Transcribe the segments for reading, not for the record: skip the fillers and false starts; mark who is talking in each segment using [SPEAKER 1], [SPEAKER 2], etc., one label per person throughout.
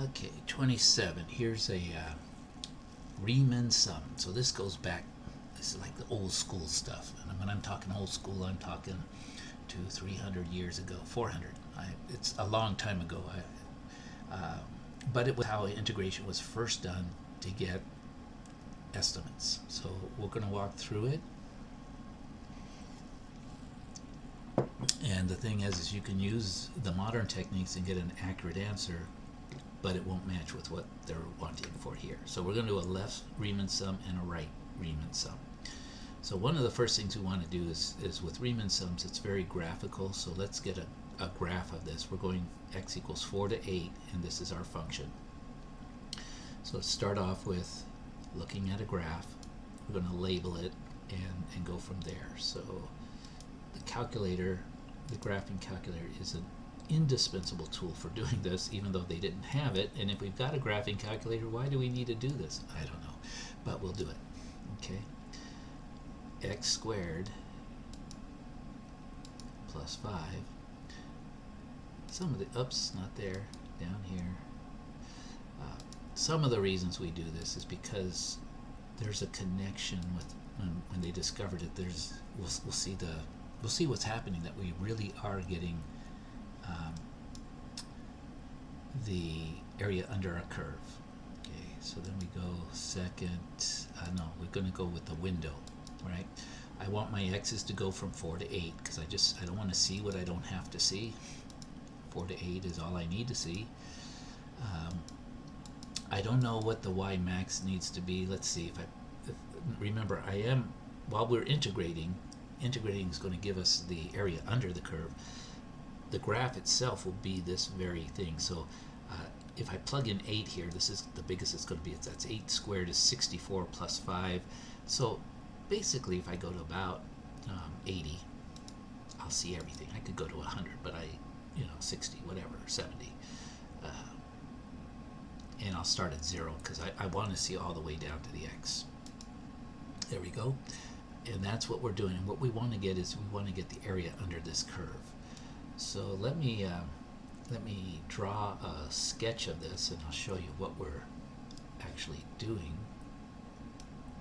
[SPEAKER 1] Okay, 27. Here's a Riemann Sum. So this goes back, this is like the old school stuff. And when I'm talking old school, I'm talking 200-300 years ago, 400. It's a long time ago. But it was how integration was first done to get estimates. So we're going to walk through it. And the thing is you can use the modern techniques and get an accurate answer, but it won't match with what they're wanting for here. So we're going to do a left Riemann sum and a right Riemann sum. So one of the first things we want to do is with Riemann sums, it's very graphical. So let's get a graph of this. We're going x equals 4 to 8, and this is our function. So let's start off with looking at a graph. We're going to label it and go from there. So the calculator, the graphing calculator, is an indispensable tool for doing this, even though they didn't have it. And if we've got a graphing calculator, why do we need to do this? I don't know, but we'll do it. Okay, x squared plus 5. Some of the, oops, not there, down here. Some of the reasons we do this is because there's a connection with when they discovered it. We'll see what's happening, that we really are getting the area under a curve. Okay, so then we go second. No, we're going to go with the window, right? I want my x's to go from 4 to 8 because I don't want to see what I don't have to see. 4 to 8 is all I need to see. I don't know what the y max needs to be. Let's see remember, while we're integrating is going to give us the area under the curve. The graph itself will be this very thing. So if I plug in 8 here, this is the biggest it's going to be. That's 8 squared is 64 plus 5. So basically, if I go to about 80, I'll see everything. I could go to 100, but 60, whatever, 70. And I'll start at 0 because I want to see all the way down to the x. There we go. And that's what we're doing. And what we want to get is we want to get the area under this curve. So let me draw a sketch of this, and I'll show you what we're actually doing.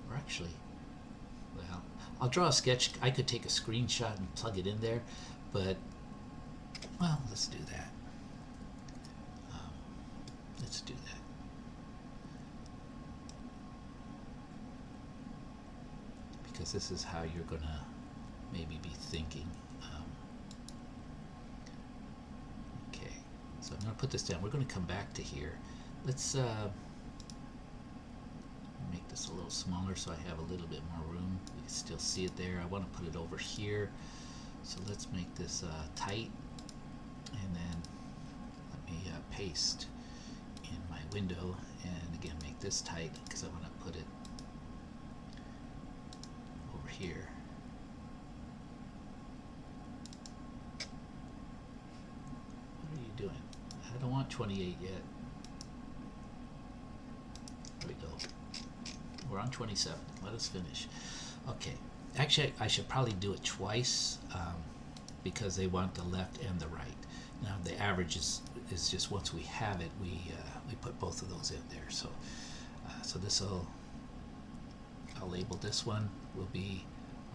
[SPEAKER 1] Well, I'll draw a sketch. I could take a screenshot and plug it in there, but well, let's do that. Let's do that. Because this is how you're going to maybe be thinking. Okay, so I'm going to put this down. We're going to come back to here. Let's make this a little smaller so I have a little bit more room. You can still see it there. I want to put it over here. So let's make this tight, and then let me paste in my window, and again make this tight because I want to put it over here. What are you doing? I don't want 28 yet. There we go. We're on 27. Let us finish. Okay. Actually, I should probably do it twice because they want the left and the right. Now the average is just once we have it, we put both of those in there. So I'll label this one will be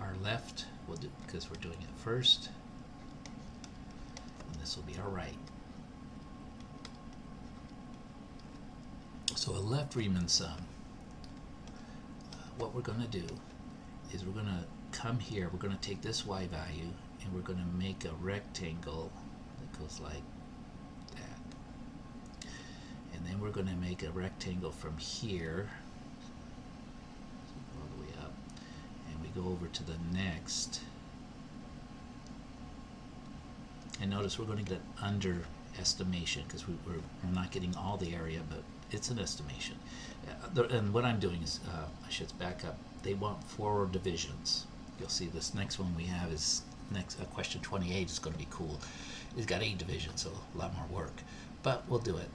[SPEAKER 1] our left. We'll do because we're doing it first, and this will be our right. So a left Riemann sum. What we're going to do is we're going to come here. We're going to take this y value and we're going to make a rectangle that goes like that. And then we're going to make a rectangle from here all the way up, and we go over to the next. And notice we're going to get underestimation because we're not getting all the area, but it's an estimation. And what I'm doing is, I should back up. They want 4 divisions. You'll see this next one we have is next question 28 is going to be cool. It's got 8 divisions, so a lot more work, but we'll do it.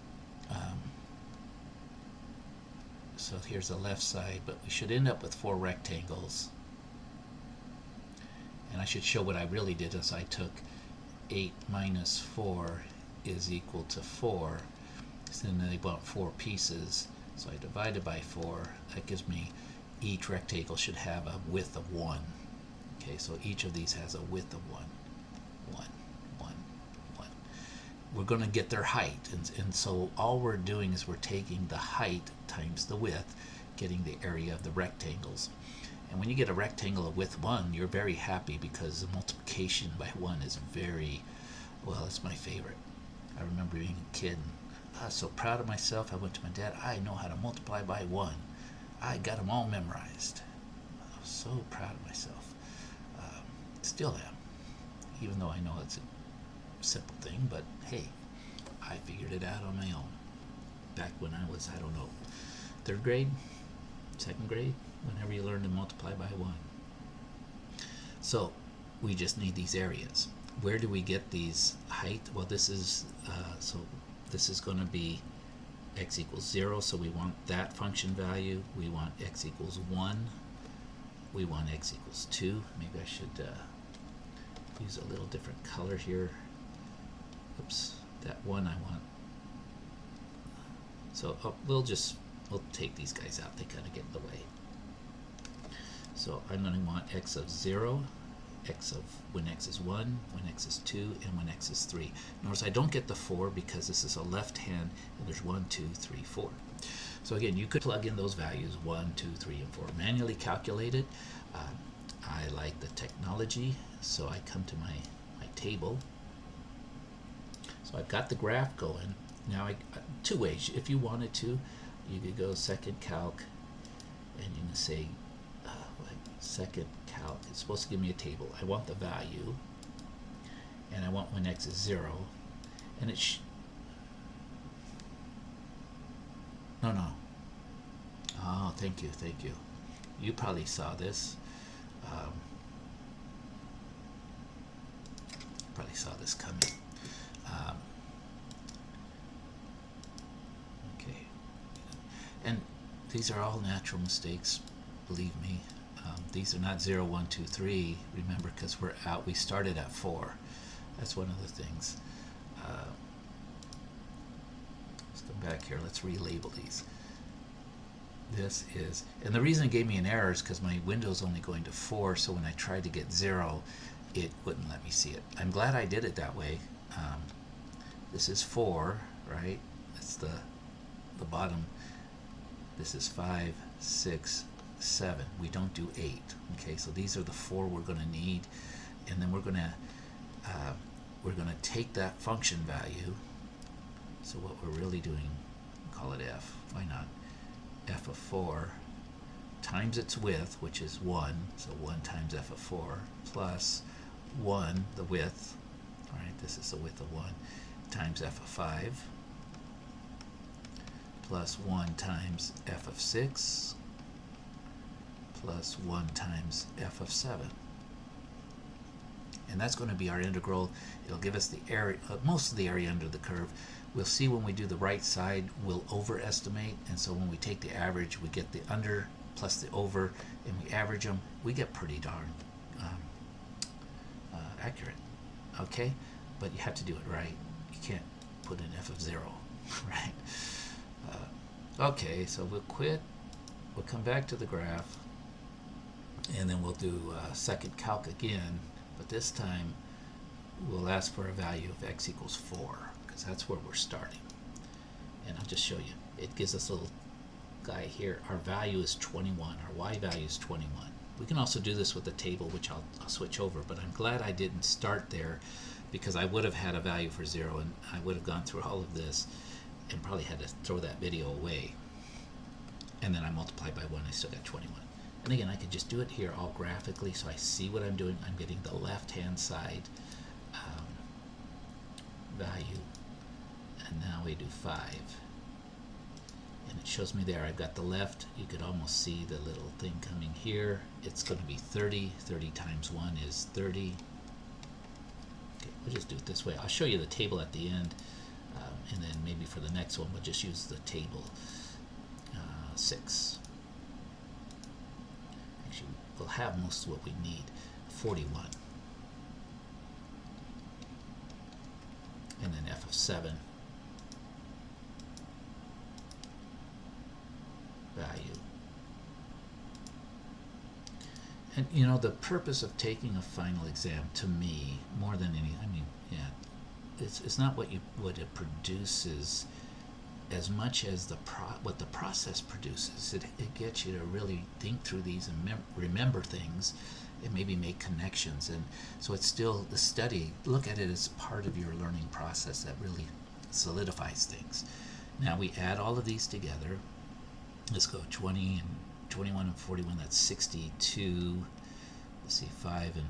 [SPEAKER 1] So here's the left side, but we should end up with 4 rectangles. And I should show what I really did is I took 8 minus 4 is equal to 4. So then they want 4 pieces, so I divided by 4. That gives me each rectangle should have a width of 1. Okay, so each of these has a width of 1. 1, 1, 1. We're going to get their height, and so all we're doing is we're taking the height times the width, getting the area of the rectangles. And when you get a rectangle of width 1, you're very happy because the multiplication by 1 is very, well, it's my favorite. I remember being a kid, and I was so proud of myself. I went to my dad, I know how to multiply by 1. I got them all memorized. I was so proud of myself. Still am, even though I know it's a simple thing, but hey, I figured it out on my own. Back when I was, I don't know, 3rd grade, 2nd grade, whenever you learn to multiply by 1. So we just need these areas. Where do we get these height? Well, this is this is going to be x equals 0, so we want that function value. We want x equals 1. We want x equals 2. Maybe I should use a little different color here. Oops, that 1 I want. So we'll take these guys out. They kind of get in the way. So I'm going to want x of 0, x of when x is 1, when x is 2, and when x is 3. Notice I don't get the 4 because this is a left hand, and there's 1, 2, 3, 4. So again, you could plug in those values 1, 2, 3, and 4. Manually calculate it. I like the technology, so I come to my table. So I've got the graph going. Now, 2 ways. If you wanted to, you could go second calc, and you can say, second calc, it's supposed to give me a table. I want the value, and I want when x is 0, and no. Oh, thank you. You probably saw this. Probably saw this coming. Okay, and these are all natural mistakes, believe me. These are not 0, 1, 2, 3. Remember, because we started at 4. That's one of the things. Let's come back here. Let's relabel these. This is, and the reason it gave me an error is because my window's only going to 4, so when I tried to get 0, it wouldn't let me see it. I'm glad I did it that way. This is 4, right? That's the bottom. This is 5, 6, 7. We don't do 8. Okay, so these are the 4 we're going to need, and then we're going to take that function value. So what we're really doing, call it f. Why not? F of 4 times its width, which is 1, so 1 times f of 4, plus 1, the width, all right, this is the width of 1, times f of 5, plus 1 times f of 6, plus 1 times f of 7. And that's going to be our integral. It'll give us the area, most of the area under the curve. We'll see when we do the right side, we'll overestimate, and so when we take the average, we get the under plus the over, and we average them, we get pretty darn accurate. Okay, but you have to do it right. You can't put in f of 0, right? Okay, so we'll quit. We'll come back to the graph, and then we'll do second calc again, but this time we'll ask for a value of x equals 4, because that's where we're starting. And I'll just show you. It gives us a little guy here. Our value is 21. Our y value is 21. We can also do this with the table, which I'll switch over, but I'm glad I didn't start there, because I would have had a value for 0, and I would have gone through all of this and probably had to throw that video away. And then I multiplied by 1, I still got 21. And again, I could just do it here all graphically, so I see what I'm doing. I'm getting the left-hand side value, and now we do 5. And it shows me there, I've got the left. You could almost see the little thing coming here. It's going to be 30. 30 times 1 is 30. Okay, we'll just do it this way. I'll show you the table at the end, and then maybe for the next one, we'll just use the table 6. Actually, we'll have most of what we need. 41. And then f of 7. And you know, the purpose of taking a final exam, to me, more than any, I mean, yeah, it's not what it produces as much as what the process produces. It gets you to really think through these and remember things and maybe make connections. And so it's still the study. Look at it as part of your learning process that really solidifies things. Now we add all of these together. Let's go 20 and 21 and 41. That's 62. Let's see, 5 and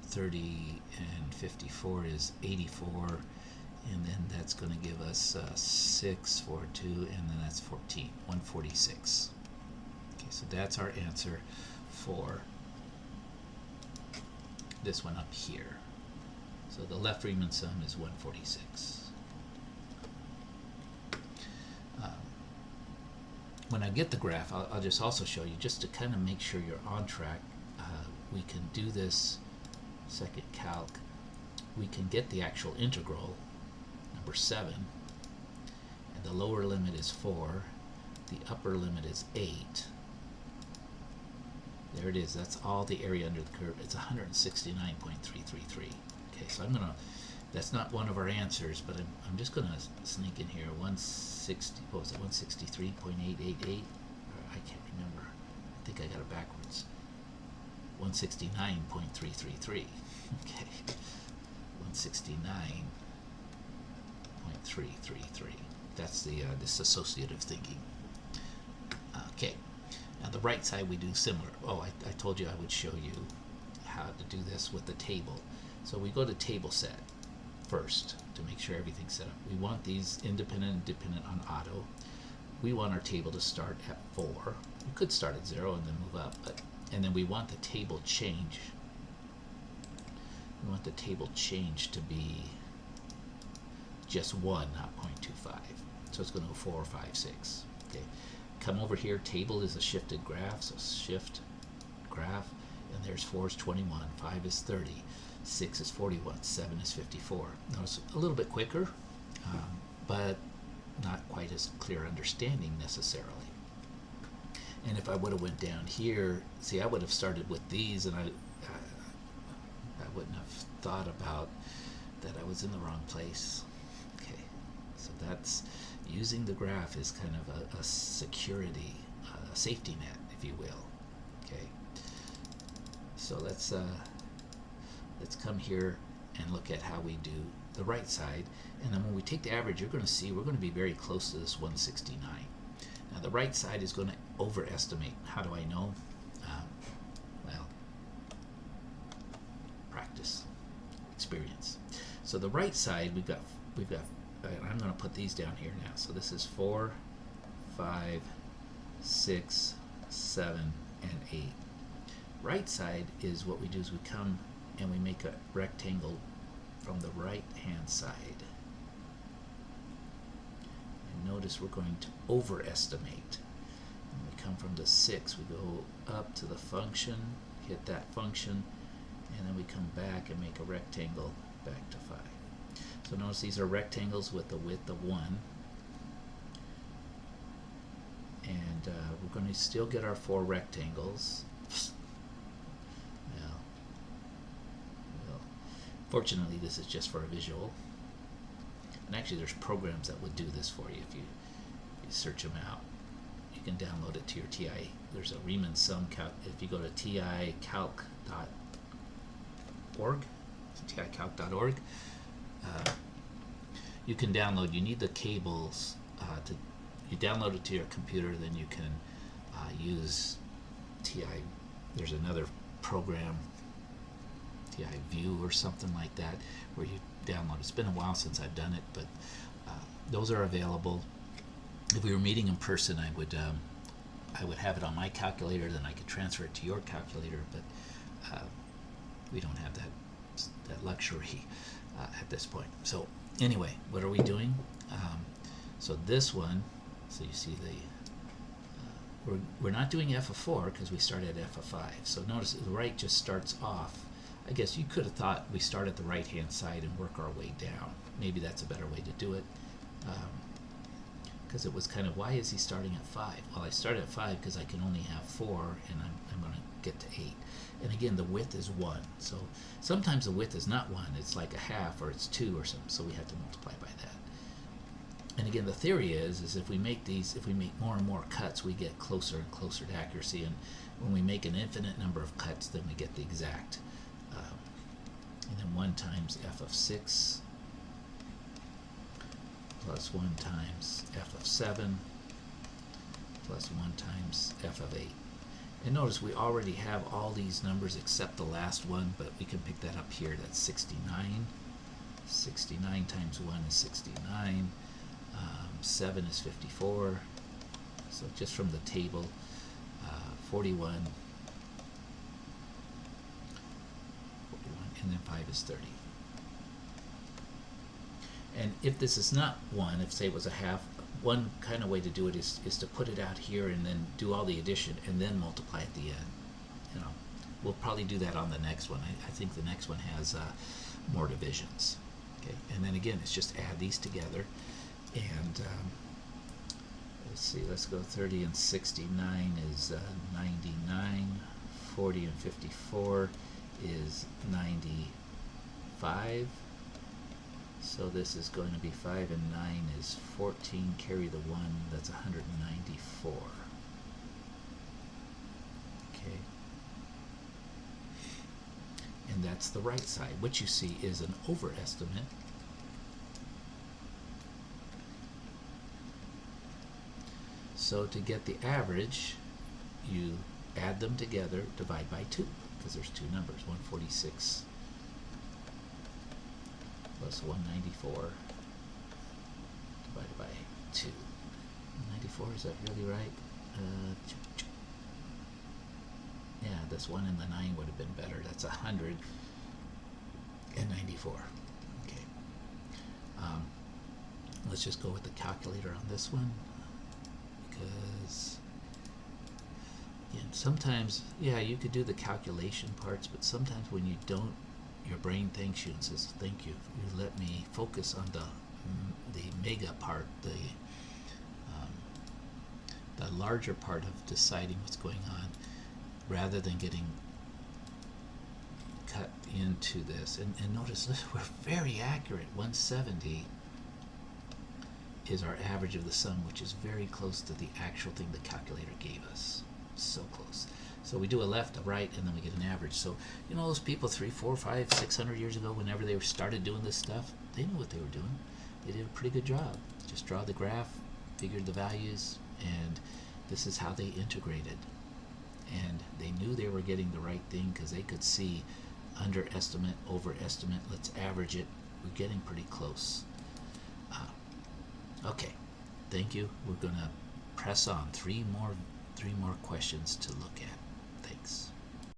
[SPEAKER 1] 30 and 54 is 84. And then that's going to give us 6, 4, 2, and then that's 14, 146. Okay, so that's our answer for this one up here. So the left Riemann sum is 146. When I get the graph, I'll just also show you, just to kind of make sure you're on track. We can do this second calc. We can get the actual integral, number 7, and the lower limit is 4, the upper limit is 8. There it is. That's all the area under the curve. It's 169.333. Okay, so I'm gonna, that's not one of our answers, but I'm just gonna sneak in here 160, what was it, 163.888? I can't remember. I think I got it backwards. 169.333. Okay, 169.333. That's the this associative thinking. Okay, now the right side we do similar. Oh, I told you I would show you how to do this with the table. So we go to table set first to make sure everything's set up. We want these independent and dependent on auto. We want our table to start at 4. We could start at 0 and then move up, but and then we want the table change. We want the table change to be just 1, not 0.25. So it's going to go 4, 5, 6. Okay. Come over here. Table is a shifted graph, so shift graph, and there's 4 is 21, 5 is 30, 6 is 41, 7 is 54. Now it's a little bit quicker, but not quite as clear understanding necessarily. And if I would have went down here, see, I would have started with these, and I wouldn't have thought about that I was in the wrong place. Okay, so that's using the graph is kind of a security, a safety net, if you will. Okay, so let's come here and look at how we do the right side, and then when we take the average, you're going to see we're going to be very close to this 169. Now the right side is going to overestimate. How do I know? Well, practice, experience. So the right side, we've got. I'm going to put these down here now. So this is 4, 5, 6, 7, and 8. Right side is what we do is we come and we make a rectangle from the right hand side. And notice we're going to overestimate. When we come from the 6, we go up to the function, hit that function, and then we come back and make a rectangle back to 5. So notice these are rectangles with the width of 1. And we're going to still get our 4 rectangles. Well, fortunately this is just for a visual. And actually there's programs that would do this for you if you search them out. You can download it to your TI. There's a Riemann Sum calc. If you go to ticalc.org, ticalc.org, you can download. You need the cables you download it to your computer, then you can use TI. There's another program, TI View or something like that, where you download. It's been a while since I've done it, but those are available. If we were meeting in person, I would have it on my calculator, then I could transfer it to your calculator, but we don't have that luxury at this point. So anyway, what are we doing? So this one, so you see we're not doing f of 4 because we start at f of 5. So notice the right just starts off. I guess you could have thought we start at the right hand side and work our way down. Maybe that's a better way to do it. because it was kind of, why is he starting at 5? Well, I start at 5 because I can only have 4, and I'm going to get to 8. And again, the width is 1. So sometimes the width is not 1. It's like a half, or it's 2 or something. So we have to multiply by that. And again, the theory is if we make more and more cuts, we get closer and closer to accuracy. And when we make an infinite number of cuts, then we get the exact. And then 1 times f of 6 plus 1 times f of 7 plus 1 times f of 8. And notice we already have all these numbers except the last one, but we can pick that up here. That's 69. 69 times 1 is 69. 7 is 54. So just from the table, 41, and then 5 is 30. And if this is not 1, if say it was a half, one kind of way to do it is to put it out here and then do all the addition and then multiply at the end. You know, we'll probably do that on the next one. I think the next one has more divisions. Okay, and then again, it's just add these together. And let's see, let's go 30 and 69 is 99. 40 and 54 is 95. So this is going to be 5 and 9 is 14. Carry the 1, that's 194. Okay. And that's the right side. What you see is an overestimate. So to get the average, you add them together, divide by 2, because there's 2 numbers, 146 plus 194 divided by 2. 94, is that really right? Yeah, this 1 and the 9 would have been better. That's 194. Okay. Let's just go with the calculator on this one. Because again, sometimes, yeah, you could do the calculation parts, but sometimes when you don't, your brain thanks you and says, thank you. You let me focus on the mega part, the larger part of deciding what's going on, rather than getting cut into this. And notice, we're very accurate. 170 is our average of the sum, which is very close to the actual thing the calculator gave us. So close. So we do a left, a right, and then we get an average. So, you know, those people 300, 400, 500, 600 years ago, whenever they started doing this stuff, they knew what they were doing. They did a pretty good job. Just draw the graph, figured the values, and this is how they integrated. And they knew they were getting the right thing because they could see underestimate, overestimate. Let's average it. We're getting pretty close. Okay, thank you. We're going to press on. Three more questions to look at. Thanks.